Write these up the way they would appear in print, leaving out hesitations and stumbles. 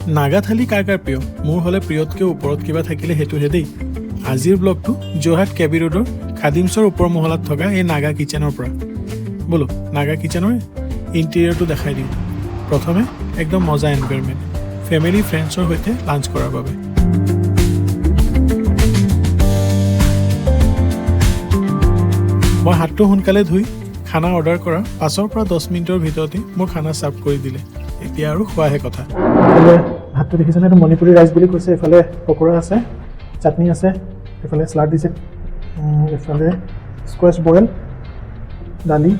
নাগা থালি কাৰ কাৰ প্ৰিয়? মোৰ হ'লে প্ৰিয়তকৈ ওপৰত কিবা থাকিলে সেইটোহে দেই। আজিৰ ব্লগটো যোৰহাট কেবি ৰোডৰ খাদিমছৰ ওপৰ মহলাত থকা এই নাগা কিচেনৰ পৰা। বোলো নাগা কিচেনৰ ইণ্টেৰিয়ৰটো দেখাই দিওঁ। প্ৰথমে একদম মজা এনভাইৰনমেণ্ট, ফেমিলি ফ্ৰেণ্ডছৰ সৈতে লাঞ্চ কৰাৰ বাবে। মই হাতটো সোনকালে ধুই খানা অৰ্ডাৰ কৰা 5 পৰা 10 মিনিটৰ ভিতৰতে মোৰ খানা ছাৰ্ভ কৰি দিলে। এতিয়া আৰু খোৱাহে কথা। এইফালে ভাতটো দেখিছেনে? এইটো মণিপুৰী ৰাইচ বুলি কৈছে। এইফালে পকৰা আছে, চাটনি আছে, এইফালে চালাড দিছে, এইফালে স্কোৱাছ বইল, দালি,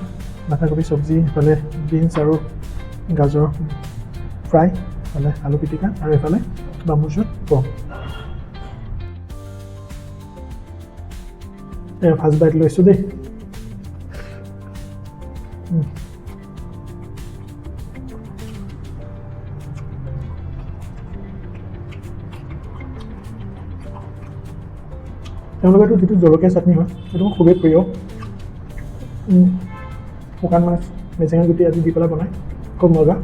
বন্ধাকবি চব্জি, এইফালে বিনছ আৰু গাজৰ ফ্ৰাই, এইফালে আলু পিটিকা আৰু এইফালে bamboo shoot pork. First bite লৈছোঁ দেই। তেওঁলোকেতো যিটো জলকীয়া চাটনি হয় সেইটো মোৰ খুবেই প্ৰিয়। শুকান মাছ, মেচেঙা গুটি আদি দি পেলাই বনাই খুব মজা।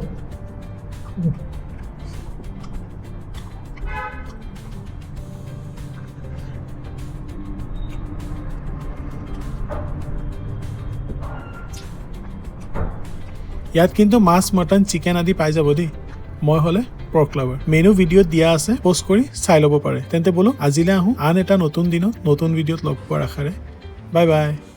ইয়াত কিন্তু মাছ, মটন, চিকেন আদি পাই যাব দেই। মই হ'লে পৰ্ক লাভাৰ। মেনু ভিডিঅ'ত দিয়া আছে, প'ষ্ট কৰি চাই ল'ব পাৰে। তেন্তে বোলো আজিলৈ আহোঁ আন এটা নতুন দিনত নতুন ভিডিঅ'ত লগ পোৱাৰ আশাৰে। Bye bye.